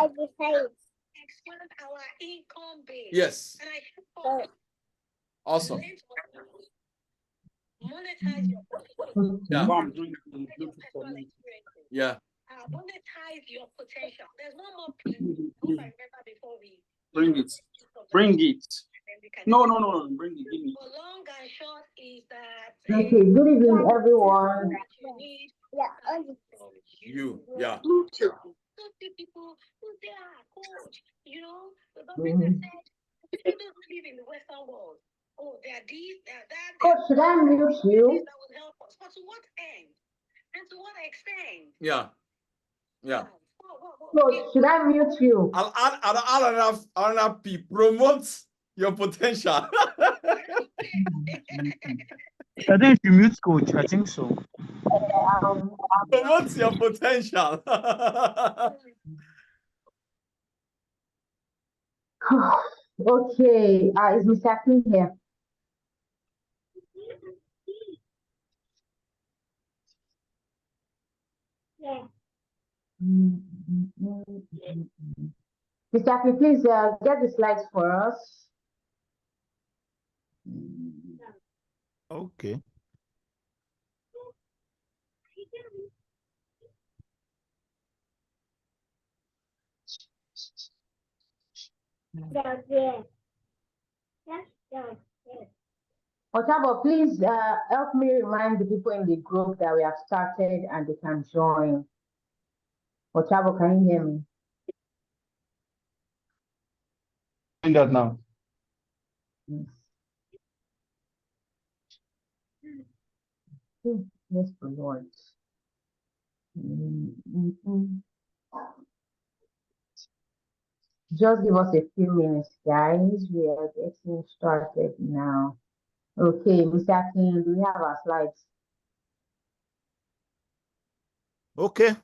expand our income base. Yes. And I hope Awesome. monetize your Yeah. experiences. Yeah. Monetize your potential. There's one more thing I remember before we bring it. Bring it. No, bring it. Give me. But long and short is that Okay, good evening, everyone. you need You. Yeah. so few people who say, coach, the government has said people don't live in the Western world. Oh, they are these, they are that. Coach, should I mute you? That will help us. But to what end? And to what extent? Yeah. Yeah. Coach, should I mute you? RNP promote your potential. I think you mute coach. I think so. Promote your potential. Okay, is Mr. King here? Yeah. Mr. King, please get the slides for us. Okay. Otabo, please help me remind the people in the group that we have started and they can join. Otabo, can you hear me? Doing that now. Yes, the Lord. Just give us a few minutes, guys. We are getting started now. Okay, Mr. King, do we have our slides? Okay.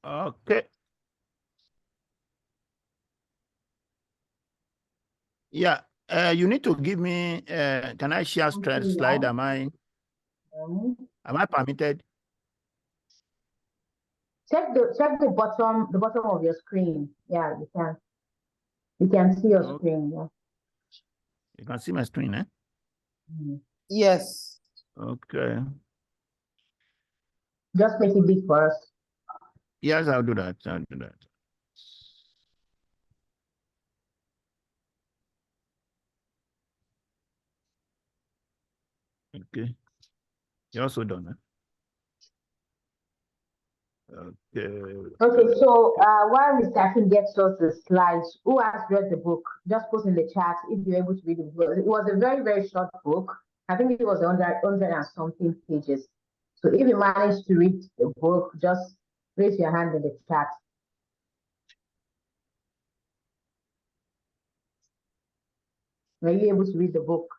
Okay. Yeah. You need to give me. Can I share slide? Am I permitted? Check the bottom of your screen. Yeah, you can. You can see your screen. Yeah. You can see my screen, eh? Yes. Okay. Just make it big for us. Yes, I'll do that. I'll do that. Okay. You're also done, eh? Okay, so while Mr. Akin gets us the slides, who has read the book? Just put in the chat if you're able to read the book. It was a very, very short book. I think it was 100 and something pages. So if you managed to read the book, just raise your hand in the chat. Were you able to read the book?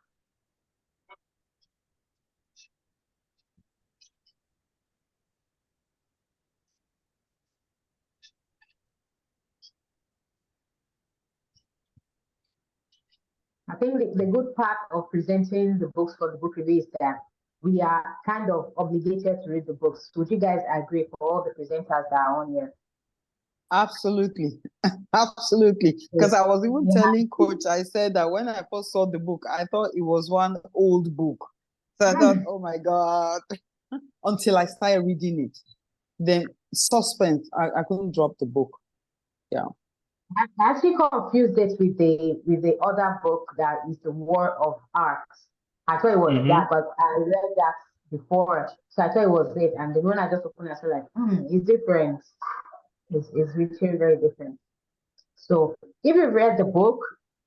I think the good part of presenting the books for the book review is that we are kind of obligated to read the books. Would you guys agree for all the presenters that are on here? Absolutely. Absolutely. Because I was even telling Coach, I said that when I first saw the book, I thought it was one old book. So I thought, oh my God, until I started reading it. Then suspense, I couldn't drop the book. Yeah. I actually confused it with the other book that is The War of Arts. I thought it was that, but I read that before, so I thought it was it. And then when I just opened it, I was like, it's different. It's really very different. So if you read the book,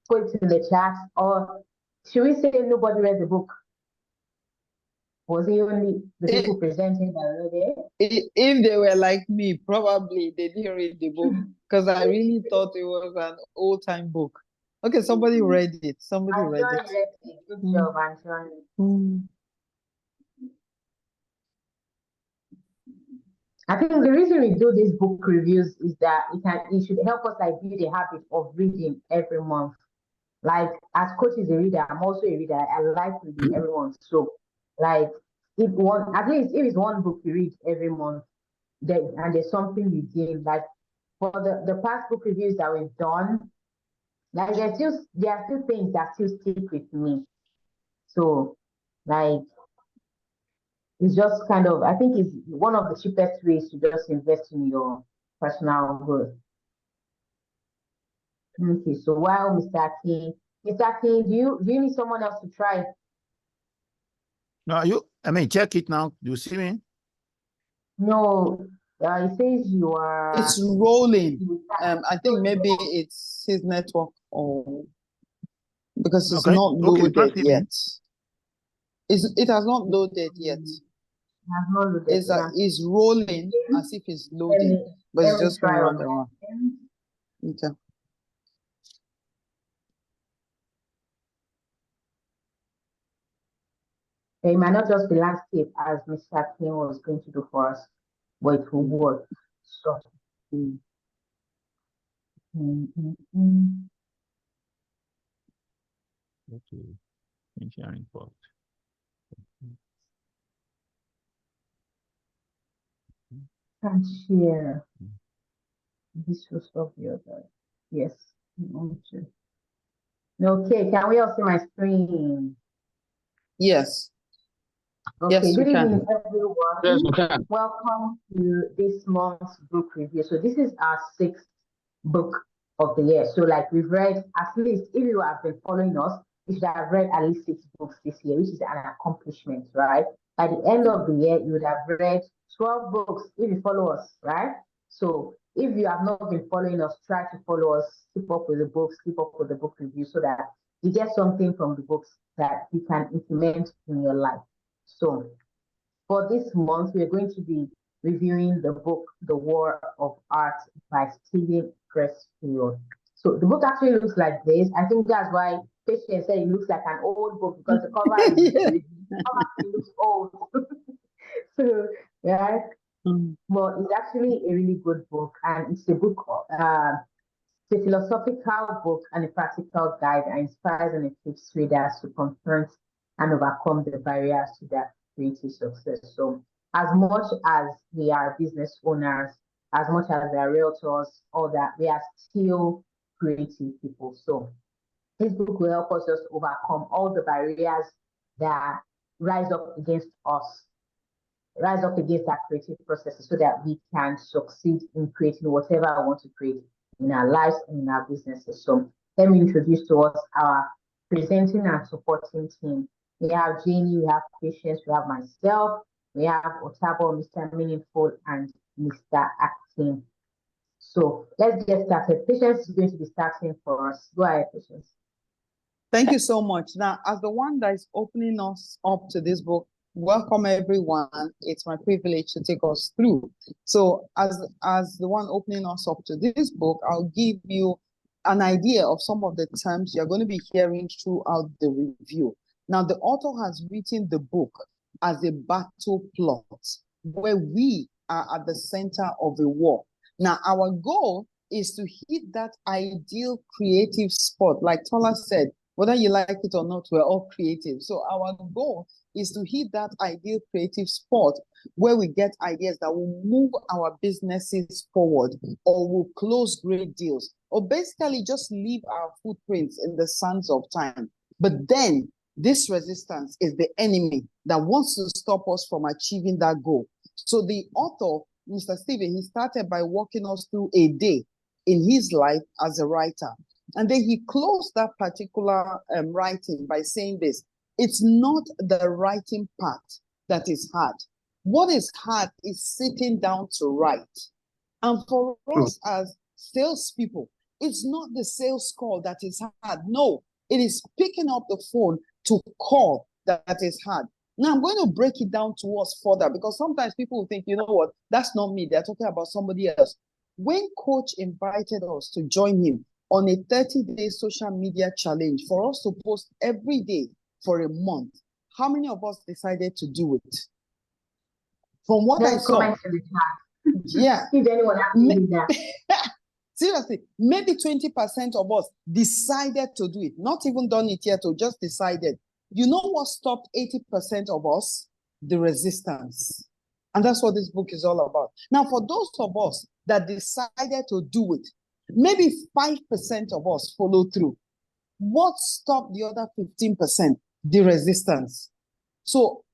put it in the chat, or should we say nobody read the book? Was it only the people presenting that read it? If they were like me, probably they didn't read the book because I really thought it was an old-time book. Okay, somebody read it. Somebody read it. Good job, Antoine. I think the reason we do these book reviews is that it should help us like build a habit of reading every month. Like as Coach is a reader, I'm also a reader. I like reading every month. So like at least if it's one book you read every month, and there's something you did. Like for the past book reviews that we've done, like there are still things that still stick with me. So like it's just kind of, I think it's one of the cheapest ways to just invest in your personal growth. Okay, so while Mr. King, do you need someone else to try? No, check it now. Do you see me? No, it says you are. It's rolling. I think maybe it's his network, or because it's not loaded yet. It has not loaded yet. It's rolling as if it's loading, but it's just going round and round. Okay. It might not just be landscape as Mr. King was going to do for us, but it will work. So. Okay. Sharing port. Can't share. This will stop the other. Yes. Okay, can we all see my screen? Yes. Okay, yes, good evening, can. everyone. Yes, we can. Welcome to this month's book review. So this is our 6th book of the year. So like we've read, at least, if you have been following us, you should have read at least 6 books this year, which is an accomplishment, right? By the end of the year, you would have read 12 books if you follow us, right? So if you have not been following us, try to follow us, keep up with the books, keep up with the book review so that you get something from the books that you can implement in your life. So for this month, we're going to be reviewing the book, The War of Art by Steven Pressfield. So the book actually looks like this. I think that's why Patience said it looks like an old book because the cover looks old. So, yeah. Well, it's actually a really good book, and it's a book, it's a philosophical book and a practical guide that inspires and equips readers to confront and overcome the barriers to their creative success. So as much as we are business owners, as much as we are realtors, all that, we are still creative people. So this book will help us just overcome all the barriers that rise up against us, rise up against our creative processes so that we can succeed in creating whatever I want to create in our lives and in our businesses. So let me introduce to us our presenting and supporting team. We have Janie, we have Patience, we have myself, we have Otabo, Mr. Meaningful, and Mr. Acting. So let's get started. Patience is going to be starting for us. Go ahead, Patience. Thank you so much. Now, as the one that is opening us up to this book, welcome everyone. It's my privilege to take us through. So as the one opening us up to this book, I'll give you an idea of some of the terms you're going to be hearing throughout the review. Now, the author has written the book as a battle plot where we are at the center of a war. Now, our goal is to hit that ideal creative spot. Like Tola said, whether you like it or not, we're all creative. So our goal is to hit that ideal creative spot where we get ideas that will move our businesses forward or will close great deals or basically just leave our footprints in the sands of time. But then this resistance is the enemy that wants to stop us from achieving that goal. So the author, Mr. Steven, he started by walking us through a day in his life as a writer. And then he closed that particular writing by saying this: it's not the writing part that is hard. What is hard is sitting down to write. And for us as salespeople, it's not the sales call that is hard. No, it is picking up the phone to call that is hard. Now, I'm going to break it down to us further because sometimes people will think, you know what, that's not me. They're talking about somebody else. When Coach invited us to join him on a 30-day social media challenge for us to post every day for a month, how many of us decided to do it? From what I saw, yeah, if anyone that. Seriously, maybe 20% of us decided to do it, not even done it yet, or just decided. You know what stopped 80% of us? The resistance. And that's what this book is all about. Now, for those of us that decided to do it, maybe 5% of us follow through. What stopped the other 15%? The resistance. So,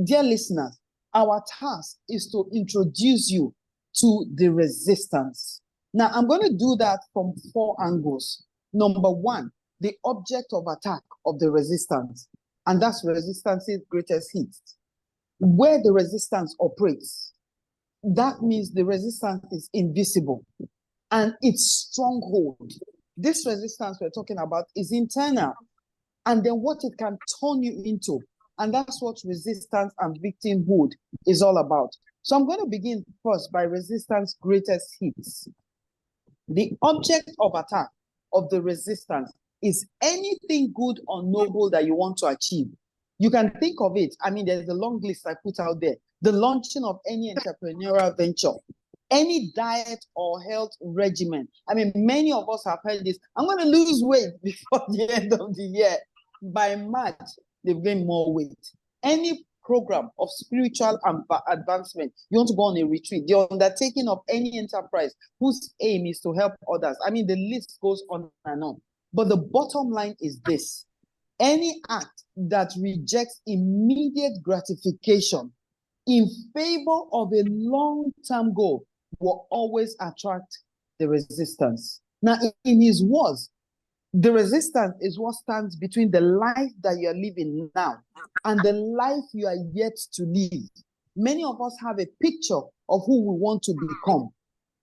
dear listeners, our task is to introduce you to the resistance. Now, I'm going to do that from 4 angles. Number 1, the object of attack of the resistance, and that's resistance's greatest hit. Where the resistance operates, that means the resistance is invisible and its stronghold. This resistance we're talking about is internal, and then what it can turn you into. And that's what resistance and victimhood is all about. So I'm going to begin first by resistance greatest hits. The object of attack of the resistance is anything good or noble that you want to achieve. You can think of it. I mean, there's a long list I put out there. The launching of any entrepreneurial venture, any diet or health regimen. I mean, many of us have heard this. I'm going to lose weight before the end of the year. By March, they've gained more weight. Any program of spiritual advancement, you want to go on a retreat, the undertaking of any enterprise whose aim is to help others. I mean, the list goes on and on. But the bottom line is this: any act that rejects immediate gratification in favor of a long-term goal will always attract the resistance. Now, in his words, the resistance is what stands between the life that you are living now and the life you are yet to live. Many of us have a picture of who we want to become.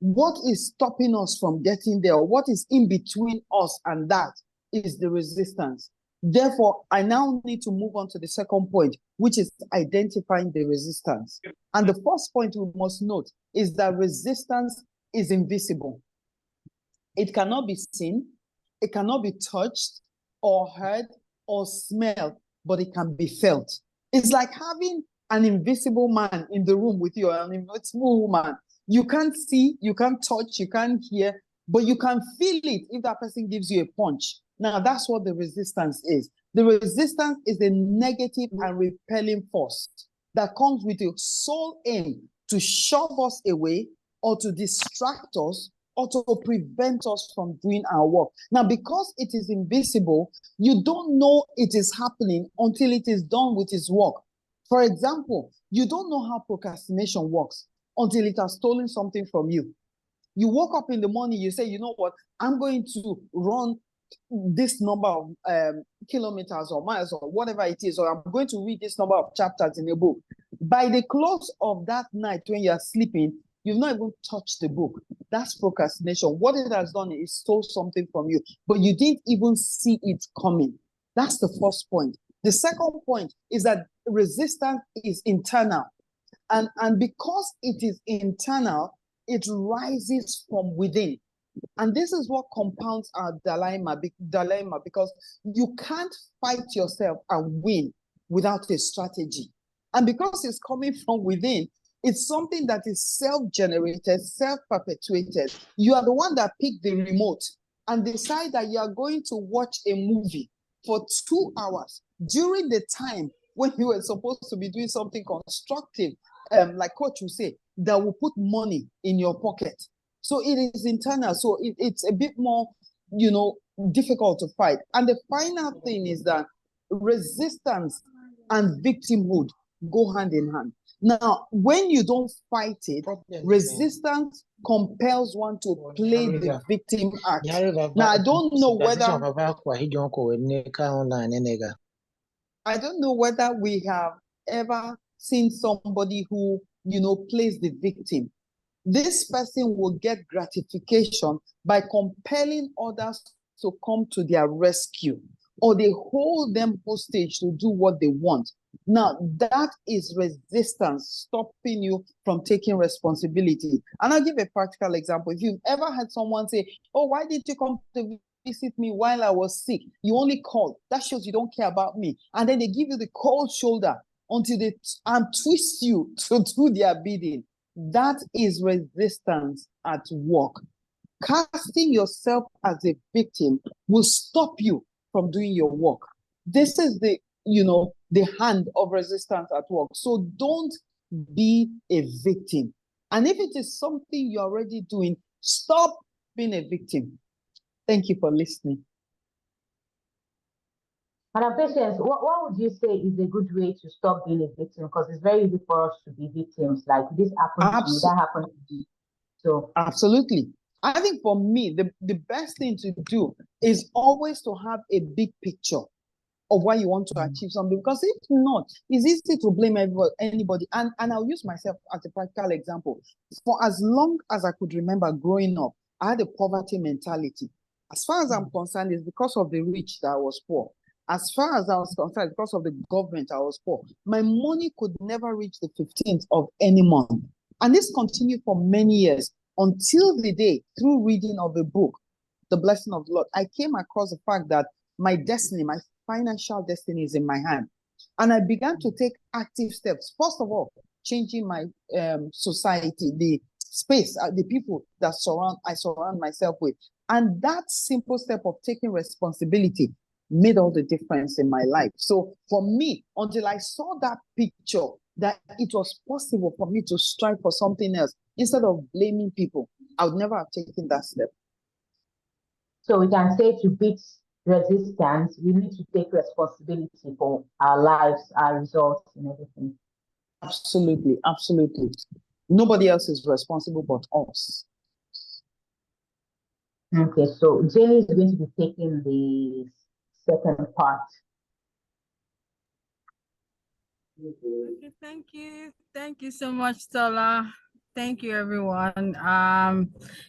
What is stopping us from getting there? What is in between us and that is the resistance. Therefore, I now need to move on to the second point, which is identifying the resistance. And the first point we must note is that resistance is invisible. It cannot be seen, it cannot be touched or heard or smelled, but it can be felt. It's like having an invisible man in the room with you, an invisible woman. You can't see, you can't touch, you can't hear, but you can feel it if that person gives you a punch. Now, that's what the resistance is. The resistance is a negative and repelling force that comes with a sole aim to shove us away or to distract us or to prevent us from doing our work. Now, because it is invisible, you don't know it is happening until it is done with its work. For example, you don't know how procrastination works until it has stolen something from you. You woke up in the morning, you say, you know what, I'm going to run this number of kilometers or miles or whatever it is, or I'm going to read this number of chapters in a book. By the close of that night when you are sleeping, you've not even touched the book. That's procrastination. What it has done is stole something from you, but you didn't even see it coming. That's the first point. The second point is that resistance is internal. And because it is internal, it rises from within. And this is what compounds our dilemma, because you can't fight yourself and win without a strategy. And because it's coming from within, it's something that is self-generated, self-perpetuated. You are the one that picked the remote and decide that you are going to watch a movie for 2 hours during the time when you were supposed to be doing something constructive, like Coach will say, that will put money in your pocket. So it is internal. So it's a bit more, difficult to fight. And the final thing is that resistance and victimhood go hand in hand. Now, when you don't fight it, resistance compels one to play the victim act. Now, I don't know whether we have ever seen somebody who, plays the victim. This person will get gratification by compelling others to come to their rescue, or they hold them hostage to do what they want. Now, that is resistance stopping you from taking responsibility. And I'll give a practical example. If you've ever had someone say, oh, why did you come to visit me while I was sick? You only called. That shows you don't care about me. And then they give you the cold shoulder until they twist you to do their bidding. That is resistance at work. Casting yourself as a victim will stop you from doing your work. This is the hand of resistance at work. So don't be a victim. And if it is something you're already doing, stop being a victim. Thank you for listening. Madam Patience, what would you say is a good way to stop being a victim? Because it's very easy for us to be victims. Like, this happened to me, that happened to me. So absolutely. I think for me, the best thing to do is always to have a big picture of why you want to achieve something. Because if not, it's easy to blame anybody. And I'll use myself as a practical example. For as long as I could remember growing up, I had a poverty mentality. As far as I'm concerned, it's because of the rich that I was poor. As far as I was concerned, because of the government, I was poor. My money could never reach the 15th of any month. And this continued for many years until the day, through reading of a book, The Blessing of the Lord, I came across the fact that my destiny, my financial destiny is in my hand. And I began to take active steps. First of all, changing my society, the space, the people that I surround myself with. And that simple step of taking responsibility made all the difference in my life. So for me, until I saw that picture, that it was possible for me to strive for something else, instead of blaming people, I would never have taken that step. So we can say, to beat resistance, we need to take responsibility for our lives, our results, and everything. Absolutely, absolutely. Nobody else is responsible but us. Okay, so Jenny is going to be taking the second part. Okay, thank you. Thank you so much, Tola. Thank you, everyone.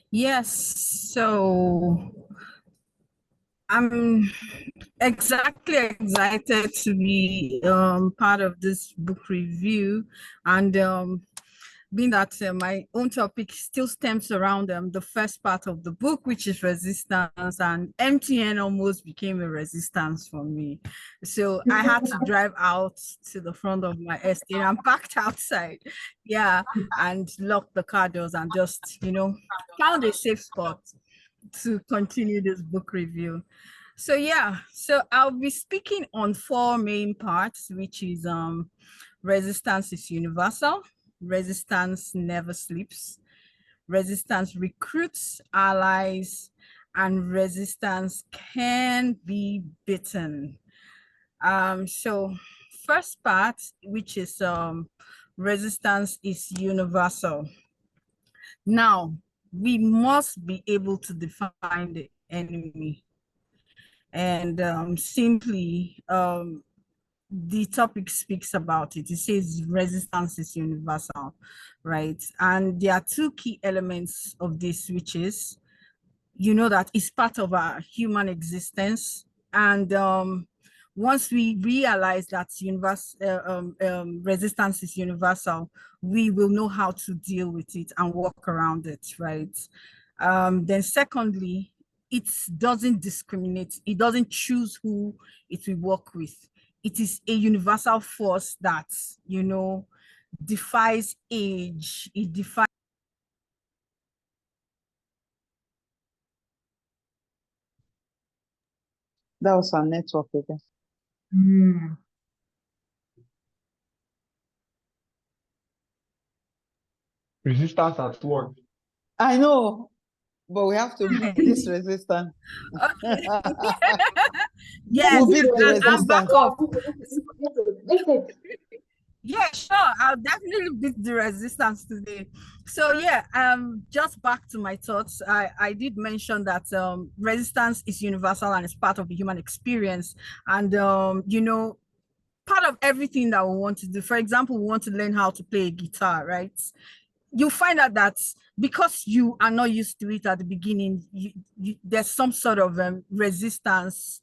Yes, so I'm exactly excited to be part of this book review, and being that my own topic still stems around the first part of the book, which is resistance, and MTN almost became a resistance for me. So I had to drive out to the front of my estate and parked outside, yeah, and locked the car doors and just, found a safe spot to continue this book review. So yeah, so I'll be speaking on 4 main parts, which is resistance is universal, resistance never sleeps, resistance recruits allies, and resistance can be beaten. So first part, which is resistance is universal. Now, we must be able to define the enemy. And simply, the topic speaks about it. It says resistance is universal, right? And there are 2 key elements of this, which is, that it's part of our human existence. And once we realize that resistance is universal, we will know how to deal with it and work around it, right? Then secondly, it doesn't discriminate. It doesn't choose who it will work with. It is a universal force that, defies age. It defies. That was our network again. Resistance at work. I know, but we have to beat this resistance. Okay. Yes, we'll beat the resistance. Yeah, sure. I'll definitely beat the resistance today. So yeah, just back to my thoughts. I did mention that resistance is universal and it's part of the human experience. And part of everything that we want to do. For example, we want to learn how to play a guitar, right? You find out that because you are not used to it at the beginning, there's some sort of resistance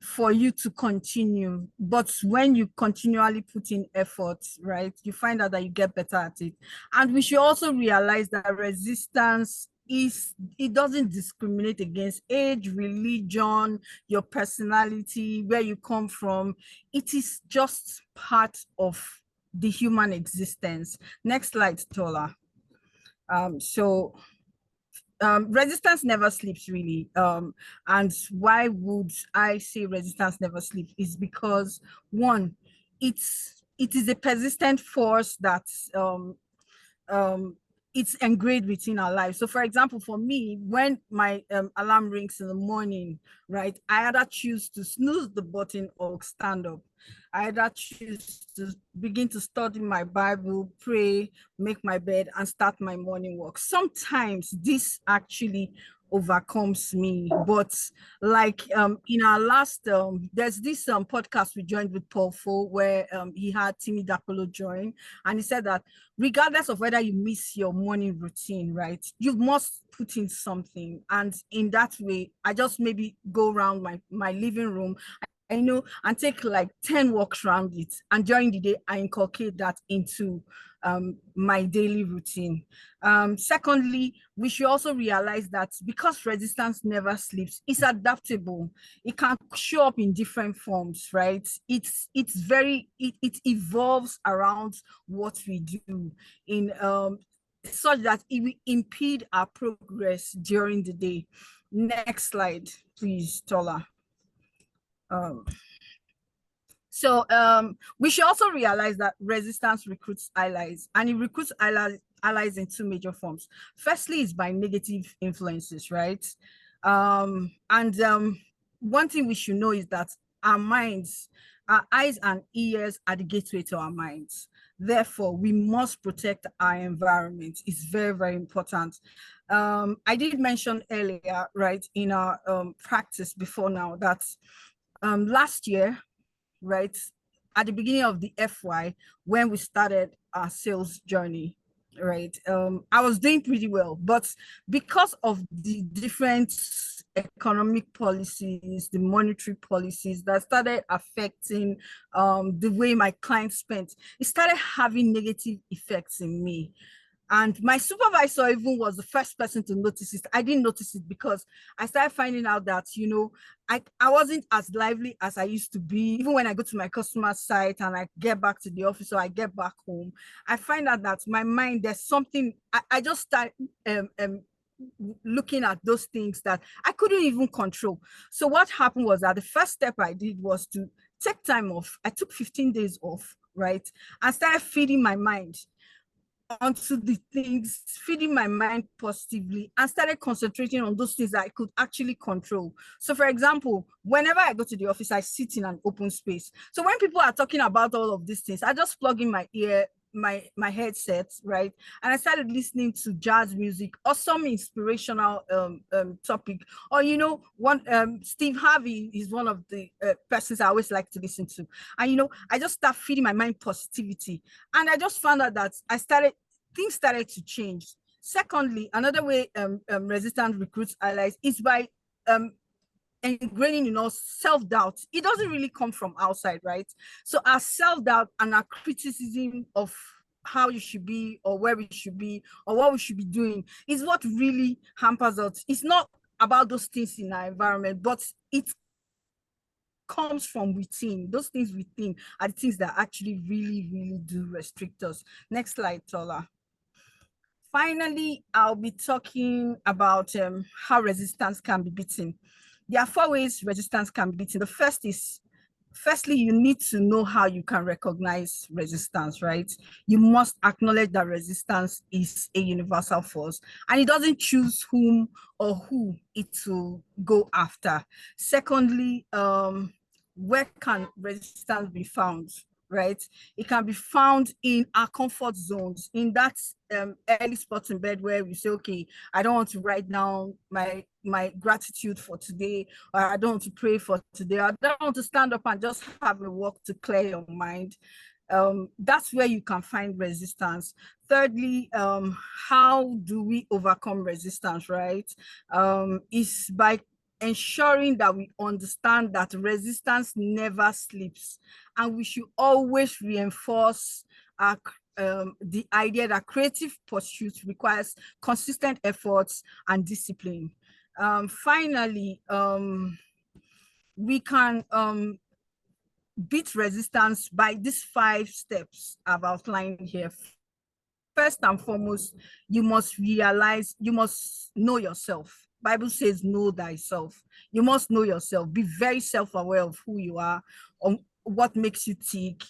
for you to continue. But when you continually put in effort, right, you find out that you get better at it. And we should also realize that resistance it doesn't discriminate against age, religion, your personality, where you come from. It is just part of the human existence. Next slide, Tola. Resistance never sleeps, really. And why would I say resistance never sleeps is because, one, it's it is a persistent force that it's engraved within our lives. So for example, for me, when my alarm rings in the morning, right, I either choose to snooze the button or stand up. I either choose to begin to study my Bible, pray, make my bed, and start my morning walk. Sometimes this actually overcomes me, but like in our last there's this podcast we joined with Paul Fo, where he had Timmy Dakolo join, and he said that regardless of whether you miss your morning routine, right, you must put in something. And in that way, I just maybe go around my living room, and take like 10 walks around it. And during the day, I inculcate that into my daily routine. Secondly, we should also realize that because resistance never sleeps, it's adaptable. It can show up in different forms, right? It evolves around what we do in such that it will impede our progress during the day. Next slide, please, Tola. We should also realize that resistance recruits allies, and it recruits allies in two major forms. Firstly, is by negative influences, right? One thing we should know is that our minds, our eyes and ears are the gateway to our minds. Therefore, we must protect our environment. It's very, very important. I did mention earlier, right, in our practice before now, that last year, right, at the beginning of the FY, when we started our sales journey, right, I was doing pretty well, but because of the different economic policies, the monetary policies that started affecting the way my clients spent, it started having negative effects in me. And my supervisor even was the first person to notice it. I didn't notice it because I started finding out that, I wasn't as lively as I used to be. Even when I go to my customer site and I get back to the office or I get back home, I find out that my mind, there's something, I just start looking at those things that I couldn't even control. So what happened was that the first step I did was to take time off. I took 15 days off, right? And started feeding my mind onto the things, feeding my mind positively, and started concentrating on those things that I could actually control. So for example, whenever I go to the office, I sit in an open space. So when people are talking about all of these things, I just plug in my ear, my headset, right? And I started listening to jazz music or some inspirational topic. Or, Steve Harvey is one of the persons I always like to listen to. And, I just start feeding my mind positivity. And I just found out that things started to change. Secondly, another way resistance recruits allies is by ingraining in us self-doubt. It doesn't really come from outside, right? So our self-doubt and our criticism of how you should be or where we should be or what we should be doing is what really hampers us. It's not about those things in our environment, but it comes from within. Those things within are the things that actually really, really do restrict us. Next slide, Tola. Finally, I'll be talking about how resistance can be beaten. There are 4 ways resistance can be beaten. The first is, firstly, you need to know how you can recognize resistance, right? You must acknowledge that resistance is a universal force and it doesn't choose whom or who it will go after. Secondly, where can resistance be found, right? It can be found in our comfort zones, in that early spot in bed where we say, okay, I don't want to write down my gratitude for today, or I don't want to pray for today, I don't want to stand up and just have a walk to clear your mind. That's where you can find resistance. Thirdly, how do we overcome resistance, right? Is by ensuring that we understand that resistance never sleeps, and we should always reinforce the idea that creative pursuit requires consistent efforts and discipline. Finally, we can beat resistance by these 5 steps I've outlined here. First and foremost, you must know yourself. Bible says, know thyself. You must know yourself. Be very self-aware of who you are, on what makes you tick,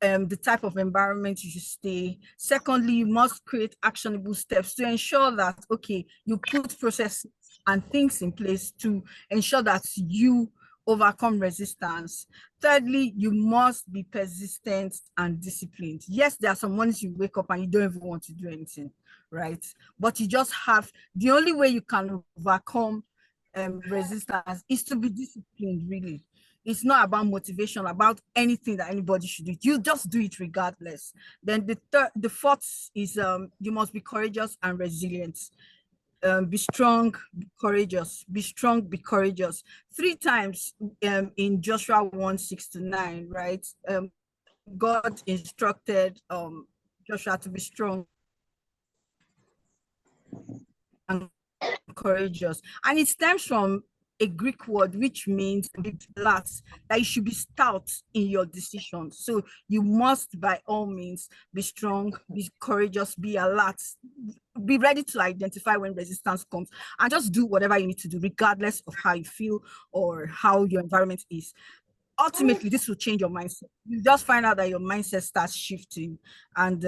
the type of environment you should stay. Secondly, you must create actionable steps to ensure that, okay, you put processes and things in place to ensure that you overcome resistance. Thirdly, you must be persistent and disciplined. Yes, there are some mornings you wake up and you don't even want to do anything, right? But you just have, the only way you can overcome resistance is to be disciplined, really. It's not about motivation, about anything that anybody should do. You just do it regardless. Then the fourth is you must be courageous and resilient. Be strong, be courageous, be strong, be courageous. 3 times in Joshua 1:6-9, right? God instructed Joshua to be strong and courageous. And it stems from a Greek word which means that you should be stout in your decisions. So you must, by all means, be strong, be courageous, be alert, be ready to identify when resistance comes, and just do whatever you need to do, regardless of how you feel or how your environment is. Ultimately, this will change your mindset. You just find out that your mindset starts shifting, and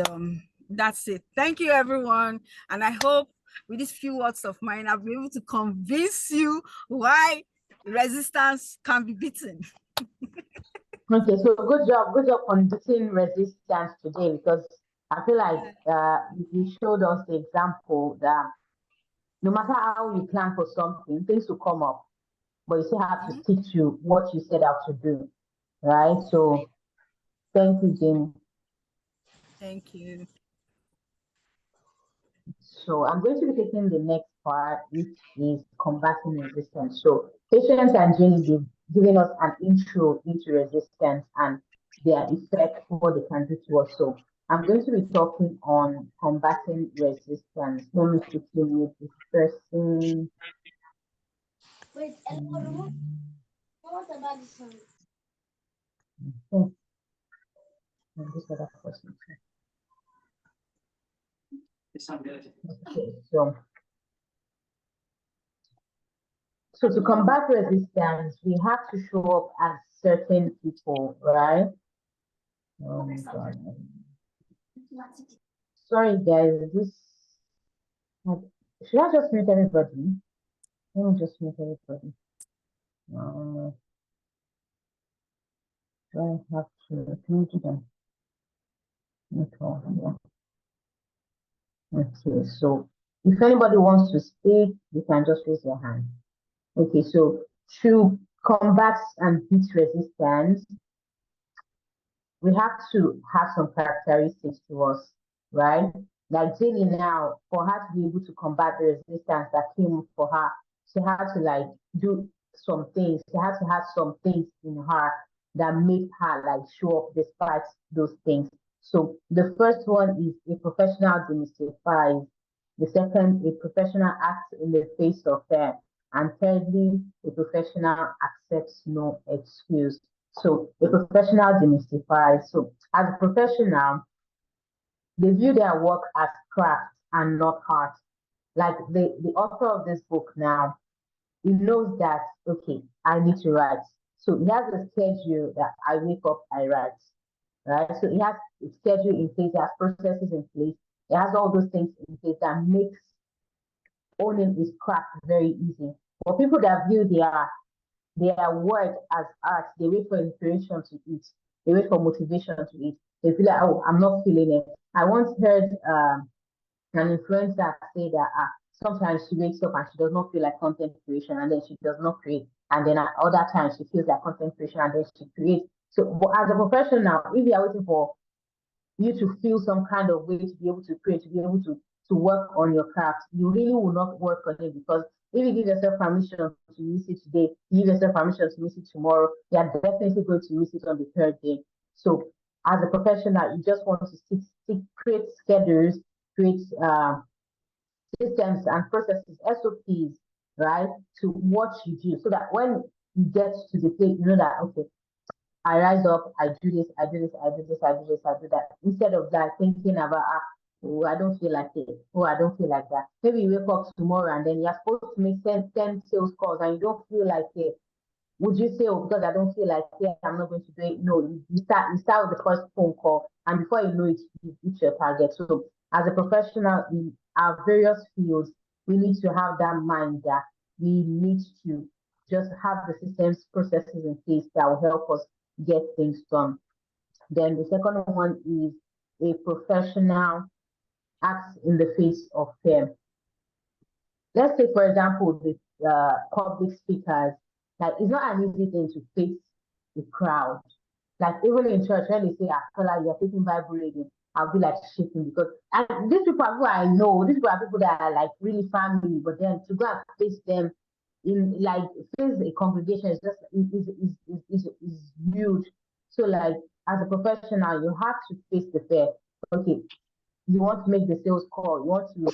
that's it. Thank you, everyone, and I hope with these few words of mine, I'll be able to convince you why resistance can be beaten. Okay, so good job on beating resistance today, because I feel like you showed us the example that no matter how you plan for something, things will come up, but you still have to stick to what you set out to do, right? So thank you, Jamie. Thank you. So I'm going to be taking the next part, which is combating resistance. So Patience and Jenny giving us an intro into resistance and their effect, what they can do to us. So I'm going to be talking on combating resistance. Let me quickly read this person. Wait, what about this one? And this other person. Okay, so to combat resistance, we have to show up as certain people, right? Oh my God. Sorry, guys. Should I just mute everybody? Let me just mute everybody. Do I have to do them? Okay, so if anybody wants to speak, you can just raise your hand. Okay, so to combat and beat resistance, we have to have some characteristics to us, right? Like Jenny now, for her to be able to combat the resistance that came for her, she had to like do some things. She had to have some things in her that made her like show up despite those things. So the first one is a professional demystifies. The second, a professional acts in the face of fear. And thirdly, a professional accepts no excuse. So a professional demystifies. So as a professional, they view their work as craft and not art. Like the author of this book now, he knows that, okay, I need to write. So he has a schedule that I wake up, I write, right? So he has a schedule in place, he has processes in place, he has all those things in place that makes owning his craft very easy. For people that view their work as art, they wait for inspiration to eat, they wait for motivation to eat. They feel like, oh, I'm not feeling it. I once heard an influencer say that sometimes she wakes up and she does not feel like content creation, and then she does not create. And then at other times she feels like content creation, and then she creates. So, but as a professional, if you are waiting for you to feel some kind of way to be able to create, to be able to work on your craft, you really will not work on it, because if you give yourself permission to miss it today, you give yourself permission to miss it tomorrow, you are definitely going to miss it on the third day. So as a professional, you just want to create schedules, create systems and processes, SOPs, right, to what you do, so that when you get to the place, you know that, okay, I rise up, I do this, I do this, I do this, I do this, I do that. Instead of that, thinking about, oh, I don't feel like it. Oh, I don't feel like that. Maybe you wake up tomorrow and then you're supposed to make 10 sales calls and you don't feel like it. would you say, oh, because I don't feel like it, I'm not going to do it? No, you start with the first phone call, and before you know it, you reach your target. So as a professional in our various fields, we need to have that mind that we need to just have the systems, processes in place that will help us get things done. Then the second one is a professional acts in the face of fear. Let's say, for example, the public speakers. Like, it's not an easy thing to face the crowd. Like, even in church, when they say, Akola, you're taking Bible reading, I'll be like shaking, because these people are who I know. These people are people that are like really family, but then to go and face them in like face a congregation is just is huge. So like, as a professional, you have to face the fear. Okay, you want to make the sales call, you want to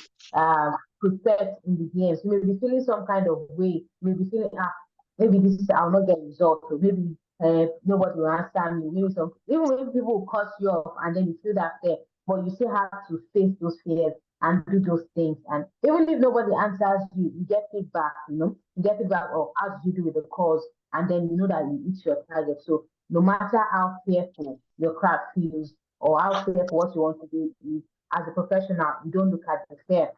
protect in the games, you may be feeling some kind of way, you may be feeling, maybe this is, I'll not get results, or maybe nobody will answer me, maybe even when people will cut you off and then you feel that fear, but you still have to face those fears and do those things. And even if nobody answers you, you get feedback, you get feedback of how did you do with the calls, and then you know that you reach your target. So no matter how fearful your crowd feels or how fearful what you want to do, as a professional, you don't look at the fear,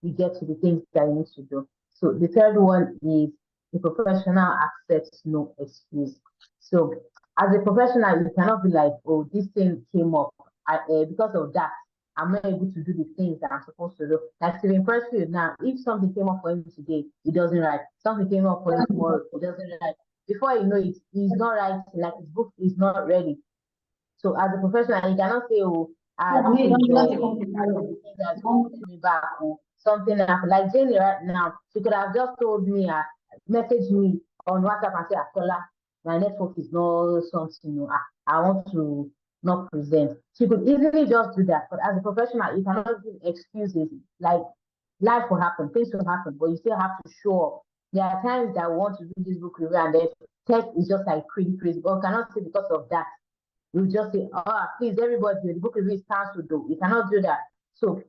you get to the things that you need to do. So the third one is the professional accepts no excuse. So as a professional, you cannot be like, oh, this thing came up, because of that, I'm not able to do the things that I'm supposed to do. Like to impress you now, if something came up for him today, he doesn't write. Something came up for him tomorrow, he doesn't write. Before you know it, he's not writing, like his book is not ready. So as a professional, you cannot say, oh, me back, or something happened. Like Jenny right now, she could have just told me, message me on WhatsApp and say, Akola, my network is not something, I want to not present. She could easily just do that. But as a professional, you cannot give excuses. Like, life will happen, things will happen, but you still have to show up. There are times that I want to do this book review and the text is just like crazy, but we cannot say because of that. We just say, please, everybody, the book review is cancelled, though. We cannot do that. So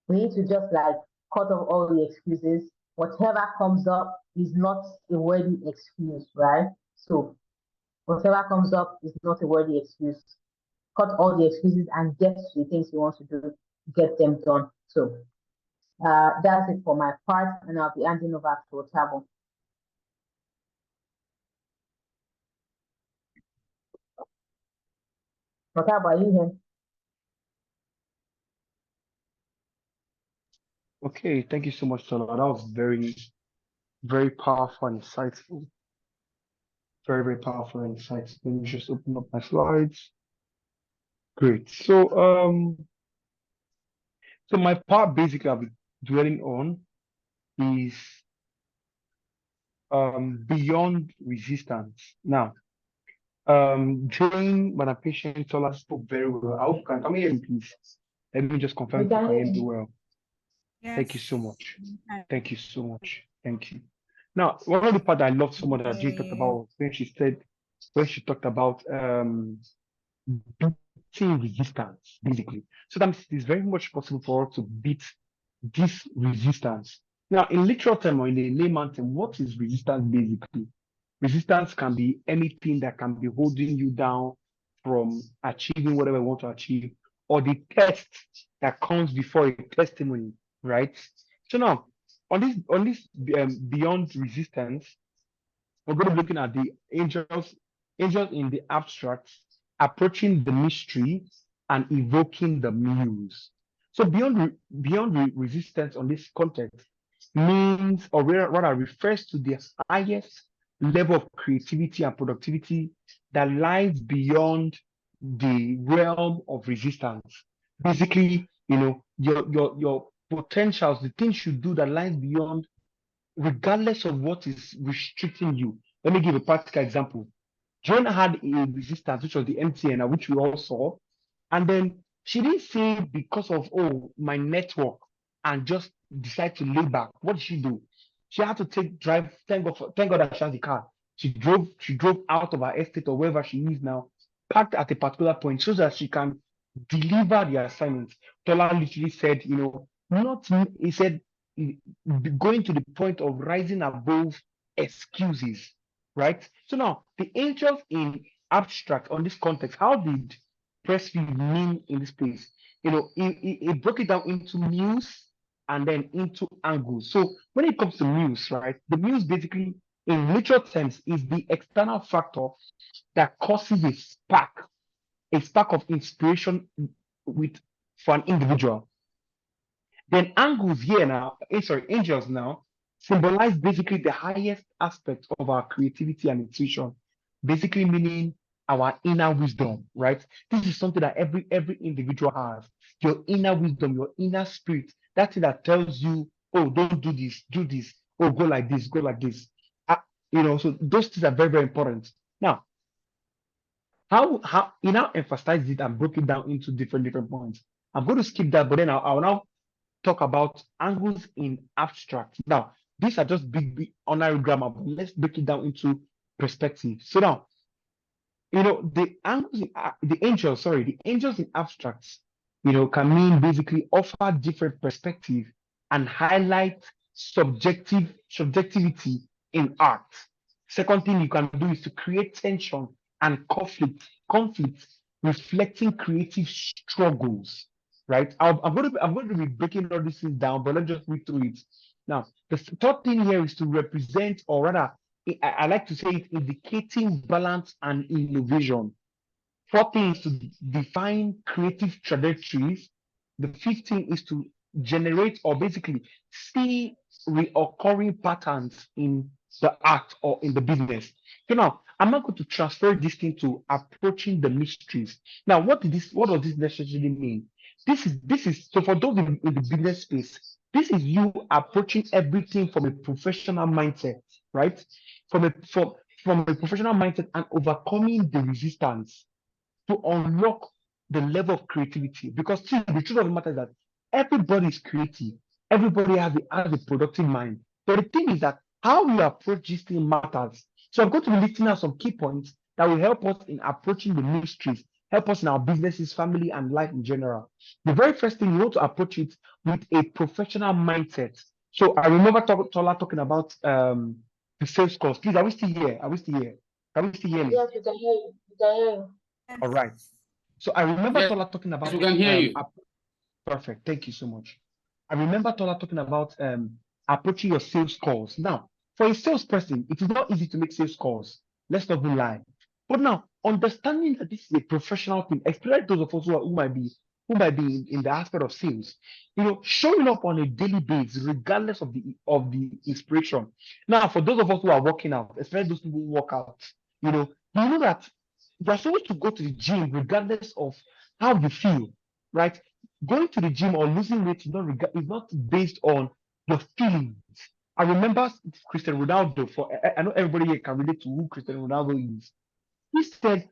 we need to just like cut off all the excuses. Whatever comes up is not a worthy excuse, right? So whatever comes up is not a worthy excuse. Cut all the excuses and get to the things you want to do, get them done. So that's it for my part, and I'll be handing over to Otabo. Otabo, are you here? Okay, thank you so much, Tola. That was very, very powerful and insightful. Very, very powerful and insightful. Let me just open up my slides. Great. So my part basically I'll be dwelling on is beyond resistance. Now, Jane, my patient, Tola spoke very well. I hope can you hear me, please? Let me just confirm if you can hear me well. Yes. Thank you so much. Thank you so much. Thank you. Now, one of the part I love so much that Jane talked about when she talked about beating resistance, basically. So that means it is very much possible for us to beat this resistance. Now, in literal term or in the layman term, what is resistance basically? Resistance can be anything that can be holding you down from achieving whatever you want to achieve, or the test that comes before a testimony, right? So now, on this beyond resistance, we're going to be looking at the angels in the abstract, approaching the mystery and evoking the muse. So beyond resistance on this context means, or rather refers to the highest level of creativity and productivity that lies beyond the realm of resistance. Basically, your potentials, the things you do that lies beyond, regardless of what is restricting you. Let me give a practical example. Jane had a resistance, which was the MTN, which we all saw. And then she didn't say because of, my network, and just decide to lay back. What did she do? She had to drive, thank God that she has the car. She drove out of her estate or wherever she is now, parked at a particular point so that she can deliver the assignment. Tola literally said, he said, going to the point of rising above excuses. right? So now the angels in abstract on this context, how did Pressfield mean in this place? You know, it broke it down into muse and then into angles. So when it comes to muse, right, the muse basically in literal terms is the external factor that causes a spark of inspiration with for an individual. Then angles here now, angels now symbolize basically the highest aspect of our creativity and intuition, basically meaning our inner wisdom, right? This is something that every individual has. Your inner wisdom, your inner spirit, that thing that tells you, oh, don't do this, oh, go like this, go like this. So those things are very, very important. Now, how you now emphasize it and broke it down into different points. I'm going to skip that, but then I'll now talk about angles in abstract. Now, these are just big honorary grammar, but let's break it down into perspective. So now, the angels in abstracts, can mean basically offer different perspective and highlight subjectivity in art. Second thing you can do is to create tension and conflict reflecting creative struggles, right? I'm going to be breaking all these things down, but let's just read through it. Now, the third thing here is to represent, or rather, I like to say it, indicating balance and innovation. Fourth thing is to define creative trajectories. The fifth thing is to generate or basically see reoccurring patterns in the art or in the business. So now, I'm not going to transfer this thing to approaching the mysteries. Now, what does this necessarily mean? This is so for those in the business space, this is you approaching everything from a professional mindset, right? From a professional mindset and overcoming the resistance to unlock the level of creativity. Because see, the truth of the matter is that everybody is creative, everybody has a productive mind. But the thing is that how we approach this thing matters. So I'm going to be listing out some key points that will help us in approaching the mysteries, help us in our businesses, family, and life in general. The very first thing, you want to approach it with a professional mindset. So I remember Tola talking about the sales course. Please, are we still here? Can we still hear me? Yes, we can hear you. We can hear you. All right. So I remember Yes, Tola talking about we can hear you. Perfect. Thank you so much. I remember Tola talking about approaching your sales calls. Now, for a salesperson, it is not easy to make sales calls. Let's not be lying. But now, understanding that this is a professional thing, especially those of us who might be in the aspect of sales, showing up on a daily basis, regardless of the inspiration. Now, for those of us who are working out, especially those people who work out, you know that you're supposed to go to the gym regardless of how you feel, right? Going to the gym or losing weight is not based on your feelings. I remember Cristiano Ronaldo. I know everybody here can relate to who Cristiano Ronaldo is. He said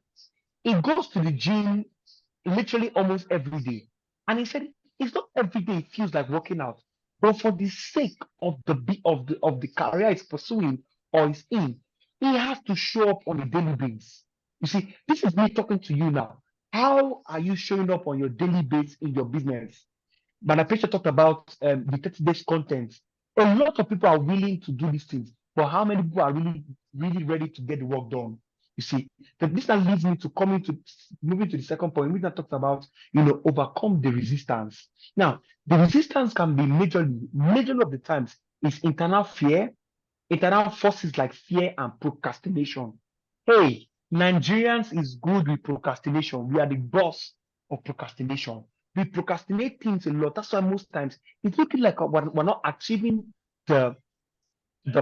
he goes to the gym literally almost every day, and he said it's not every day it feels like working out, but for the sake of the career he's pursuing or is in, he has to show up on a daily basis. You see, this is me talking to you now. How are you showing up on your daily basis in your business? Manapecha talked about the 30 days content. A lot of people are willing to do these things, but how many people are really, really ready to get the work done? You see, this now leads me to moving to the second point. We now talked about, overcome the resistance. Now, the resistance can be majorly of the times is internal fear, internal forces like fear and procrastination. Hey, Nigerians is good with procrastination. We are the boss of procrastination. We procrastinate things a lot. That's why most times it's looking like we're not achieving the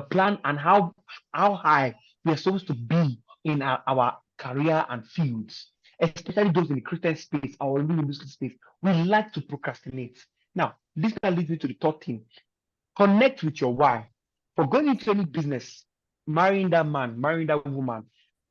plan and how high we are supposed to be in our career and fields, especially those in the Christian space or in the Muslim space. We like to procrastinate. Now, this now leads me to the third thing. Connect with your why. For going into any business, marrying that man, marrying that woman,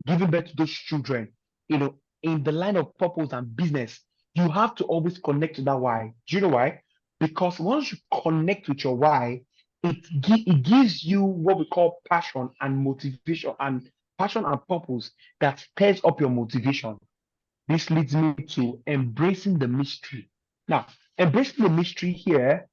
giving birth to those children, in the line of purpose and business, you have to always connect to that why. Do you know why? Because once you connect with your why, it gives you what we call passion and motivation, and passion and purpose that stirs up your motivation. This leads me to embracing the mystery. Now, embracing the mystery here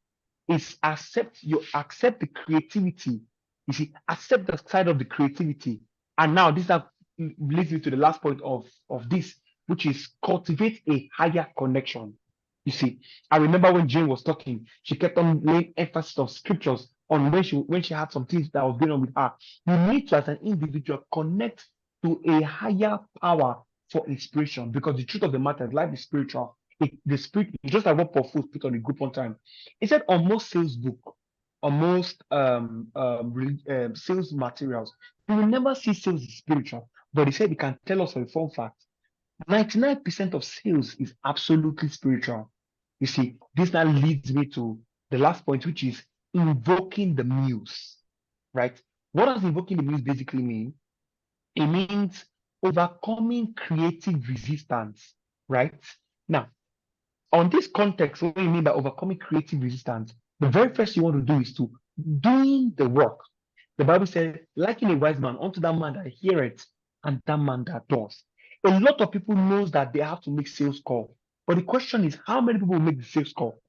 is accept the creativity. You see, accept the side of the creativity And now this leads me to the last point of this, which is cultivate a higher connection. You see, I remember when Jane was talking, she kept on laying emphasis of scriptures on when she had some things that was going on with her. You need to, as an individual, connect to a higher power for inspiration, because the truth of the matter is life is spiritual. The spirit, just like what Paul Foot put on the group one time. He said on most sales book, on most sales materials, you will never see sales is spiritual. But he said he can tell us a fun fact. 99% of sales is absolutely spiritual. You see, this now leads me to the last point, which is invoking the muse, right? What does invoking the muse basically mean? It means overcoming creative resistance, right? Now, on this context, what do you mean by overcoming creative resistance? The very first you want to do is to doing the work. The Bible says, liken a wise man unto that man that heareth and that man that does. A lot of people knows that they have to make sales call. But the question is, how many people make the sales call?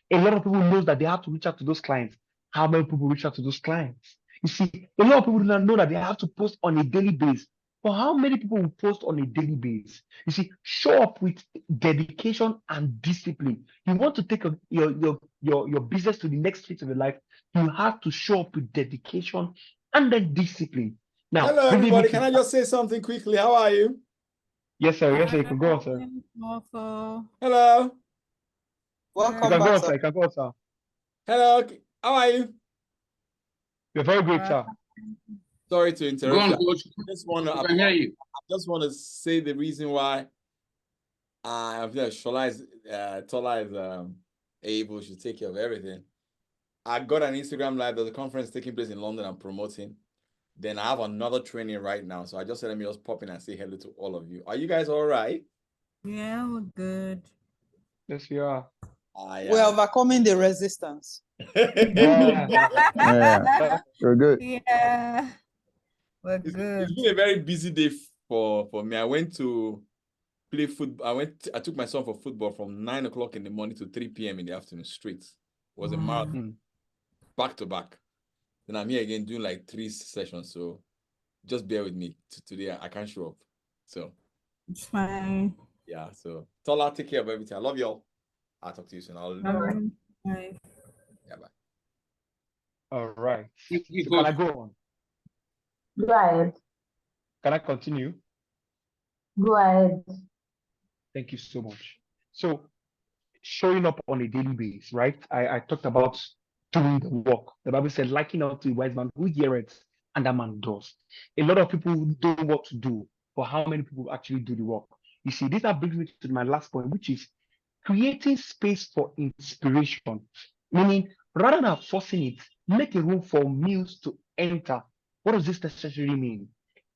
A lot of people knows that they have to reach out to those clients. How many people reach out to those clients? You see, a lot of people do not know that they have to post on a daily basis. But how many people will post on a daily basis? You see, show up with dedication and discipline. You want to take your business to the next phase of your life, you have to show up with dedication and then discipline. Now, Hello, bringing everybody. me Can to- I just say something quickly? How are you? Yes, sir. Yes, sir. You can go on, sir. You Hello. Welcome can go back, on, sir. sir. You can go on, sir. Hello. How are you? You're very great, sir. Sorry to Go interrupt on, you. coach. I I can hear you. just want to say the reason why Tola is able to take care of everything. I got an Instagram live. There's a conference taking place in London I'm promoting. Then I have another training right now. So I just said, let me just pop in and say hello to all of you. Are you guys all right? Yeah, we're good. Yes, you are. We're overcoming the resistance. Yeah, you're good. Yeah, we're It's good. been a very busy day for me. I went to play football. I took my son for football from 9 o'clock in the morning to 3 p.m. in the afternoon straight. It was a marathon, back to back. Then I'm here again doing like 3 sessions. So just bear with me. Today I can't show up. So It's fine. yeah. So Tola, take care of everything. I love y'all. I'll talk to you soon. Bye. Yeah, bye. All right. You So go. can I go on? Go ahead. Can I continue? Go ahead. Thank you so much. So showing up on a daily basis, right? I talked about doing the work. The Bible said, liken unto a wise man who heareth and that man does. A lot of people don't know what to do, but how many people actually do the work? You see, this now brings me to my last point, which is creating space for inspiration. Meaning, rather than forcing it, make a room for muse to enter. What does this necessarily mean?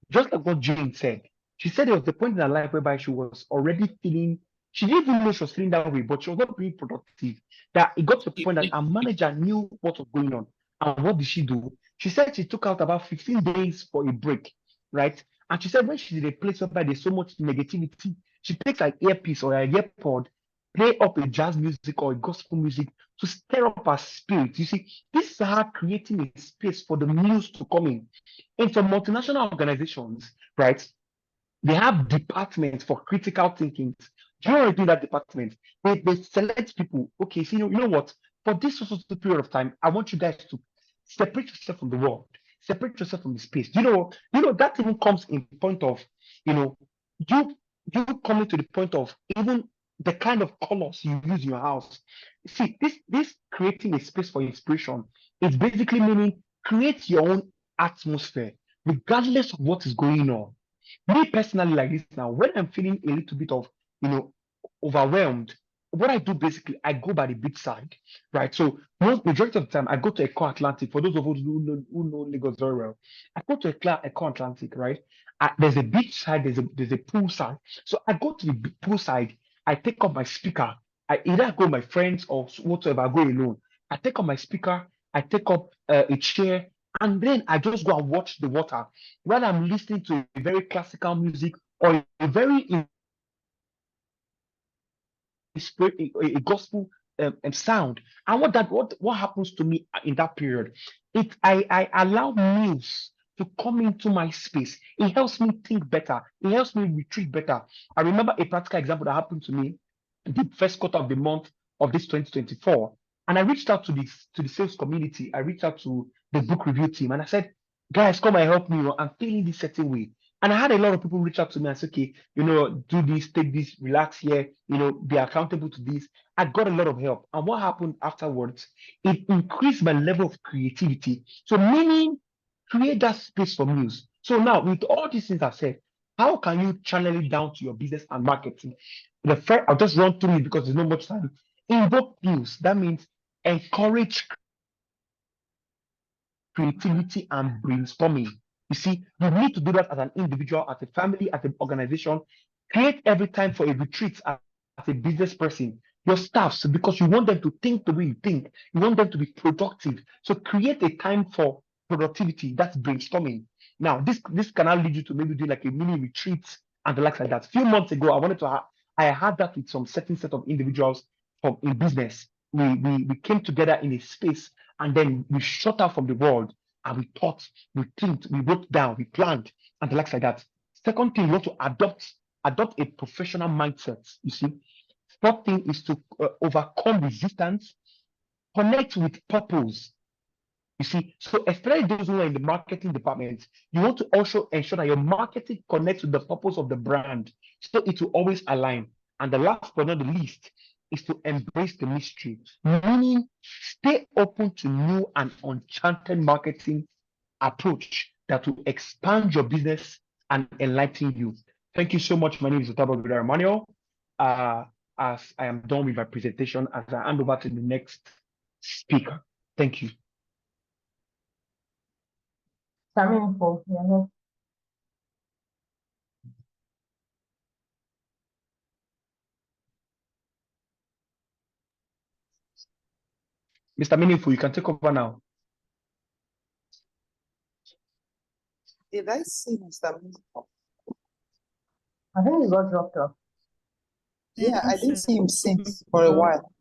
Just like what Jane said, she said there was the point in her life whereby she was already feeling, she didn't even know she was feeling that way, but she was not being productive. That it got to the point that her manager knew what was going on. And what did she do? She said she took out about 15 days for a break, right? And she said when she's in a place whereby there's so much negativity, she takes an earpiece or an earpod, play up a jazz music or a gospel music to stir up her spirit. You see, this is her creating a space for the muse to come in. In some multinational organizations, right, they have departments for critical thinking. Do you know what I do in that department? They select people. Okay, so you know what? For this period of time, I want you guys to separate yourself from the world, separate yourself from the space. You know that even comes in point of, you coming to the point of even the kind of colors you use in your house. See, this creating a space for inspiration is basically meaning create your own atmosphere, regardless of what is going on. Me personally, like this now, when I'm feeling a little bit of, overwhelmed, what I do basically, I go by the beach side, right? So majority of the time, I go to Eco Atlantic. For those of us who know Lagos very well, I go to Eco Atlantic, right? There's a beach side, there's a pool side. So I go to the pool side. I take up my speaker. I either go with my friends or whatsoever. I go alone. I take up my speaker. I take up a chair, and then I just go and watch the water. While I'm listening to a very classical music or a very a gospel sound. And what happens to me in that period? I allow muse to come into my space. It helps me think better. It helps me retreat better. I remember a practical example that happened to me the first quarter of the month of this 2024. And I reached out to the sales community. I reached out to the book review team and I said, guys, come and help me. I'm feeling this certain way. And I had a lot of people reach out to me and say, okay, do this, take this, relax here, be accountable to this. I got a lot of help. And what happened afterwards, it increased my level of creativity. So meaning, create that space for news. So now with all these things I've said, how can you channel it down to your business and marketing? I'll just run through it because there's not much time. Invoke news. That means encourage creativity and brainstorming. You see, you need to do that as an individual, as a family, as an organization. Create every time for a retreat as a business person. Your staffs, because you want them to think the way you think. You want them to be productive. So create a time for productivity. That's brainstorming. Now, this can now lead you to maybe do like a mini retreat and the likes like that. A few months ago, I had that with some certain set of individuals in business. We came together in a space and then we shut out from the world and we thought, we think, we wrote down, we planned, and the likes like that. Second thing, you want to adopt a professional mindset. You see, third thing is to overcome resistance, connect with purpose. You see, so especially those who are in the marketing department, you want to also ensure that your marketing connects with the purpose of the brand, so it will always align. And the last but not the least is to embrace the mystery, meaning stay open to new and enchanted marketing approach that will expand your business and enlighten you. Thank you so much. My name is Otabo Godara Emmanuel. As I am done with my presentation, as I hand over to the next speaker. Thank you. Meaningful. Yeah. Mr. Meaningful, you can take over now. Did I see Mr. Meaningful? I think he got dropped off. Yeah, I didn't see him since for a while.